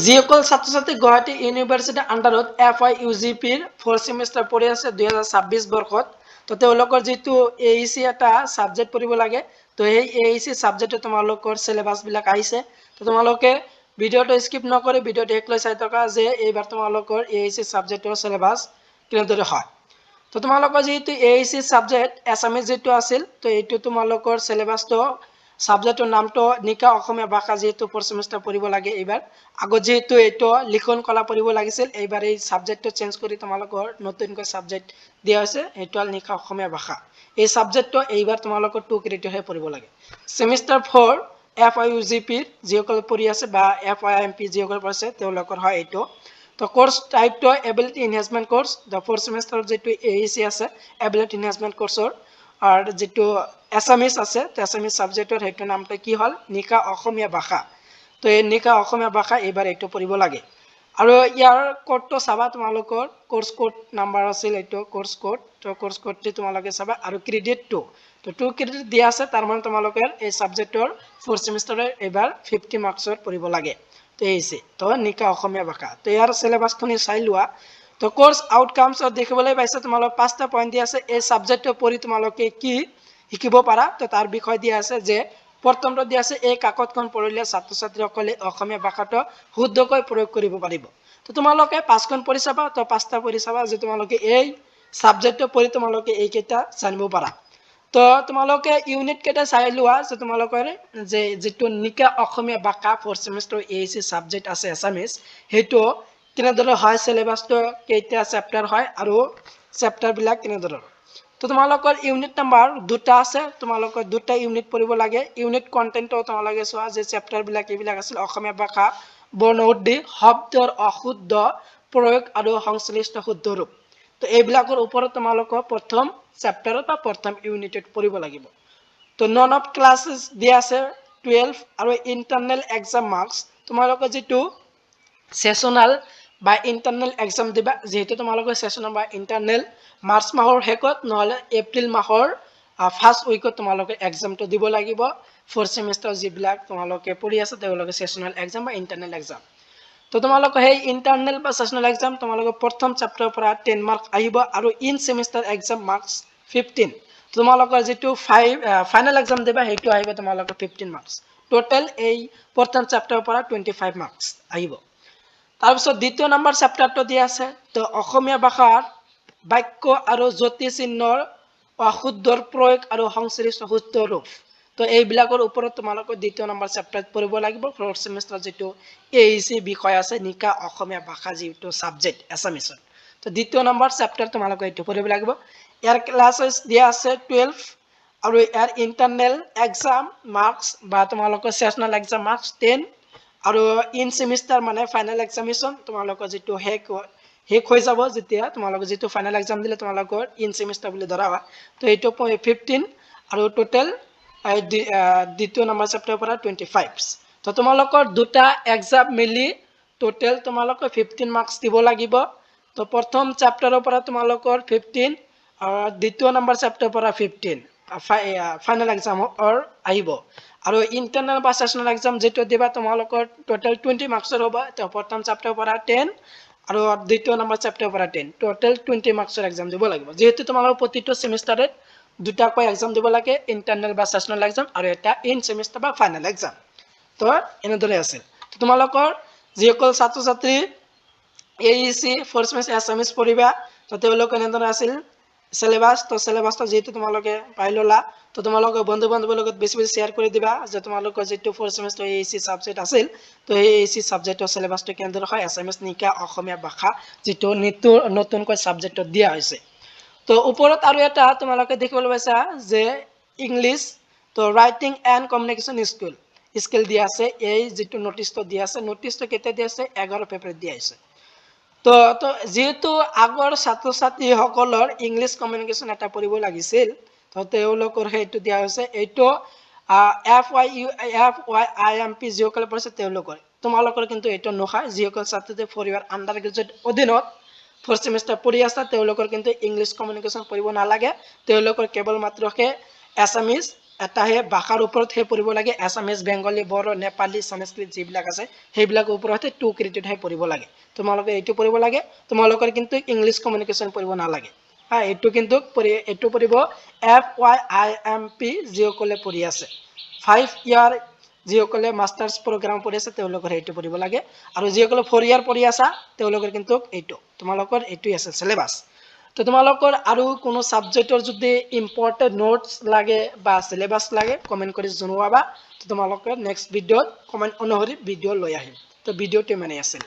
যিসকল ছাত্ৰ ছাত্ৰী গুৱাহাটী ইউনিভাৰ্চিটিৰ আণ্ডাৰত FYUGPৰ 4th সেমিষ্টাৰ পঢ়ি আছে 2026 বৰ্ষত তো তেওঁলোকৰ যেটো AEC এটা সাবজেক্ট পঢ়িব লাগে তো এই AEC সাবজেক্টে তোমালোকৰ সিলেবাস বিলাক আহিছে তো তোমালোকে ভিডিওটো স্কিপ নকৰি ভিডিওটো একলৈ চাই থকা যে এইবাৰ তোমালোকৰ AEC সাবজেক্টৰ সিলেবাস কেনেদৰে হয় তো তোমালোকৰ যেটো AEC সাবজেক্ট এছামিজ যেটো আছিল তো এইটো তোমালোকৰ সিলেবাসটো সাবজেক্টৰ নামটো নিকা অসমীয়া ভাষা যেটো 4th সেমিষ্টাৰ পঢ়িব লাগে এইবাৰ আগত যেহেতু এইটো লিখন কলা পঢ়িব লাগিছিল এইবাৰ এই সাবজেক্টটো চেঞ্জ কৰি তোমালোকৰ নতুনকৈ সাবজেক্ট দিয়া হৈছে এইটো হ'ল নিকা অসমীয়া ভাষা এই সাবজেক্টটো এইবাৰ তোমালোকৰ 2 ক্ৰেডিটহে পঢ়িব লাগে সেমিষ্টাৰ 4 FYUGP যিসকল পঢ়ি আছে বা FYIMP যিসকল পঢ়িছে তেওঁলোকৰ হয় এইটো তো কোৰ্স টাইপটো ability enhancement course the 4th semester যেটো AEC আছে এবিলিটি এনহান্সমেন্ট কোৰ্সৰ আৰ যেটো এছামিজ আছে এছামিজ সাবজেক্টৰ হেটো নামটো কি হল নিকা অসমীয়া ভাষা তো এই নিকা অসমীয়া ভাষা এবাৰ এইটো পঢ়িব লাগে আৰু ইয়াৰ কোডটো চাবা তোমালোকৰ কোৰ্স কোড নাম্বাৰ আছিল এইটো কোৰ্স কোড তো কোৰ্স কোডটি তোমালোকে চাবা আৰু ক্ৰেডিটটো তো 2 ক্ৰেডিট দিয়া আছে তাৰ মানে তোমালোকে এই সাবজেক্টৰ 4th সেমিষ্টাৰৰ এবাৰ 50 মাৰ্কসৰ পঢ়িব লাগে তো এইছে তো নিকা অসমীয়া ভাষা তো ইয়াৰ সিলেবাসখনি চাই লোৱা তো কোর্স আউটকামস দেখিবলৈ পাইছে তোমালোক 5টা পইণ্ট দিয়া আছে এই সাবজেক্টটো পঢ়ি তোমালোকে কি শিকিব পাৰা তো তাৰ বিষয় দিয়া আছে যে প্ৰথমটো দিয়া আছে এই কাকতখন পঢ়িলে ছাত্ৰ ছাত্ৰীসকলে অসমীয়া ভাষাটো শুদ্ধকৈ প্ৰয়োগ কৰিব পাৰিব তো তোমালোকে 5খন পঢ়ি চাবা তো 5টা পঢ়ি চাবা যে তোমালোকে এই সাবজেক্টটো পঢ়ি তোমালোকে এই কেইটা জানিব পাৰা তো তোমালোকে ইউনিট কেইটা চাই লোৱা যে তোমালোকৰ যে যেটো নিকা অসমীয়া ভাষা 4th সেমিষ্টাৰ AEC সাবজেক্ট আছে এছামিজ হেটো কেনেদৰে হয় সিলেবাসটো কেইটা চেপ্টাৰ হয় আৰু চেপ্টাৰ বিলাক কেনেদৰে তো তোমালোকৰ ইউনিট নাম্বাৰ দুটা আছে তোমালোকৰ দুটা ইউনিট পঢ়িব লাগে ইউনিট কন্টেন্টটো তোমালোকে চোৱা যে চেপ্টাৰ বিলাক এইবিলাক আছিল অসমীয়া ভাষা বৰ্ণউদ্ধি শব্দৰ অশুদ্ধ প্ৰয়োগ আৰু সংশ্লিষ্ট শুদ্ধ ৰূপ তো এইবিলাকৰ ওপৰত তোমালোকৰ প্ৰথম চেপ্টাৰত বা প্ৰথম ইউনিটত পঢ়িব লাগিব তো নন অফ ক্লাसेस দিয়া আছে 12 আৰু ইন্টাৰনেল এক্সাম মাৰ্কস তোমালোকৰ যেটো সেশনাল বা ইন্টাৰনেল এক্সাম দিবা যেহেতু তোমালোকৰ সেশনাল বা ইন্টাৰনেল মাৰ্চ মাহৰ শেষত নহলে এপ্ৰিল মাহৰ ফাৰ্স্ট উইকত তোমালোকে এক্সামটো দিব লাগিব 4th সেমিষ্টাৰ যিবিলাক তোমালোকে পঢ়ি আছে তেওঁলোকে সেশনাল এক্সাম বা ইন্টাৰনেল এক্সাম তো তোমালোকে সেই ইন্টাৰনেল বা সেশনাল এক্সাম তোমালোকে প্ৰথম চেপ্টাৰৰ পৰা 10 মাৰ্ক আহিব আৰু ইন সেমিষ্টাৰ এক্সাম মাৰ্কস 15 তোমালোকৰ যেটো ফাইনাল এক্সাম দিবা হেটো আহিব তোমালোকৰ 15 মাৰ্কস টোটাল এই প্ৰথম চেপ্টাৰৰ পৰা 25 মাৰ্কস আহিব তাৰ পিছত দ্বিতীয় নম্বৰ চেপ্টাৰটো দিয়া আছে তো অসমীয়া ভাষাৰ বাক্য আৰু জ্যোতি চিহ্নৰ অশুদ্ধৰ প্ৰয়োগ আৰু সংশ্লিষ্ট শুদ্ধ ৰূপ তো এইবিলাকৰ ওপৰত তোমালোকৰ দ্বিতীয় নম্বৰ চেপ্টাৰ পঢ়িব লাগিব 4th সেমিষ্টাৰ যেটো AEC বিষয় আছে নিকা অসমীয়া ভাষা যেটো সাবজেক্ট এছামিজৰ তো দ্বিতীয় নম্বৰ চেপ্টাৰ তোমালোকে এটো পঢ়িব লাগিব ইয়াৰ ক্লাसेস দিয়া আছে 12 আৰু ইয়াৰ ইন্টাৰনেল এক্সাম মাৰ্কস বা তোমালোকৰ সেশনাল এক্সাম মাৰ্কস 10 আৰু ইন সেমিষ্টাৰ মানে ফাইনাল এক্সামিনেশন তোমালোকৰ যেটো হেক হৈ যাব যেতিয়া তোমালোকে যেটো ফাইনাল এক্সাম দিলে তোমালোকৰ ইন সেমিষ্টাৰ বুলি ধৰা হয় তো এইটো 15 আৰু টোটাল দ্বিতীয় নম্বৰ চেপ্টাৰৰ পৰা 25 তো তোমালোকৰ দুটা এক্সাম মিলি টোটাল তোমালোকৰ 15 মাৰ্কস দিব লাগিব তো প্ৰথম চেপ্টাৰৰ পৰা তোমালোকৰ 15 আৰু দ্বিতীয় নম্বৰ চেপ্টাৰৰ পৰা 15 ফাইনাল এক্সাম আহিব আৰু ইন্টাৰনেল বা সেশনাল এক্সাম যেটো দিবা তোমালোকৰ টোটাল 20 মাৰ্কসৰ হ'ব তো প্ৰথম চেপ্টাৰৰ পৰা 10 আৰু দ্বিতীয় নম্বৰ চেপ্টাৰৰ পৰা 10 টোটাল 20 মাৰ্কসৰ এক্সাম দিব লাগিব যেহেতু তোমালোকৰ প্ৰতিটো সেমিষ্টাৰত দুটাকৈ এক্সাম দিব লাগে ইন্টাৰনেল বা সেশনাল এক্সাম আৰু এটা ইন সেমিষ্টাৰ বা ফাইনাল এক্সাম তো এনেদৰে আছে তো তোমালোকৰ যিসকল ছাত্ৰ ছাত্ৰী AEC 4th সেমিষ্টাৰ এছামিজ পঢ়িবা তো তেওঁলোকৰ এনেদৰে আছিল সিলেবাস তো সিলেবাসটো যেহেতু তোমালোকে পাই ললা তো তোমালোকে বন্ধু বান্ধৱৰ লগত বেছি বেছি শেয়াৰ কৰি দিবা যে তোমালোকৰ যেটো 4th সেমিষ্টাৰ AEC সাবজেক্ট আছিল তো এই AEC সাবজেক্টৰ সিলেবাসটো কেনেদৰে হয় এছামিজ নিকা অসমীয়া ভাষা যেটো নতুনকৈ সাবজেক্টত দিয়া হৈছে তো ওপৰত আৰু এটা তোমালোকে দেখিবলৈ পাইছা যে ইংলিশ তো ৰাইটিং এণ্ড কমিউনিকেশ্যন স্কিল দিয়া আছে এই যেটো নোটিছটো দিয়া আছে নোটিছটো কেতিয়া দিয়া আছে 11 ফেব্ৰুৱাৰীত দিয়া আছে তো যেহেতু আগৰ ছাত্ৰ ছাত্ৰীসকলৰ ইংলিশ কমিউনিকেশ্যন এটা পঢ়িব লাগিছিল তো তেওঁলোকৰ হেতু দিয়া হৈছে এইটো FYIMP যিসকলে পঢ়িছে তেওঁলোকৰ তোমালোকৰ কিন্তু এইটো নহয় যিসকল ছাত্ৰী ফৰিয়াৰ আন্ডাৰ গ্ৰেজুৱেট অধীনত 4th সেমিষ্টাৰ পঢ়ি আছে তেওঁলোকৰ কিন্তু ইংলিশ কমিউনিকেশ্যন পঢ়িব নালাগে তেওঁলোকৰ কেৱল মাত্ৰকে এছামিজ এটাহে ভাষাৰ ওপৰতহে পঢ়িব লাগে আছামিজ বেংগলী বড়ো নেপালী সংস্কৃত যিবিলাক আছে সেইবিলাকৰ ওপৰতে 2 ক্ৰেডিটহে পঢ়িব লাগে তোমালোকে এইটো পঢ়িব লাগে তোমালোকৰ কিন্তু ইংলিছ কমিউনিকেশ্যন পঢ়িব নালাগে এইটো কিন্তু এইটো পঢ়িব FYIMP যিসকলে পঢ়ি আছে 5 ইয়াৰ যিসকলে মাষ্টাৰ্ছ প্ৰগ্ৰাম পঢ়ি আছে তেওঁলোকৰ এইটো পঢ়িব লাগে আৰু যিসকলে 4 ইয়াৰ পঢ়ি আছা তেওঁলোকৰ কিন্তু এইটো তোমালোকৰ এইটোই আছে সিলেবাস তো তোমালোকৰ আৰু কোনো সাবজেক্টৰ যদি ইম্পৰ্টেন্ট নোটস লাগে বা সিলেবাস লাগে কমেন্ট কৰি জনাবা তো তোমালোকৰ নেক্সট ভিডিঅ'ত কমেন্ট অনুসৰি ভিডিঅ' লৈ আহিম তো ভিডিঅ'টো মানে আছিল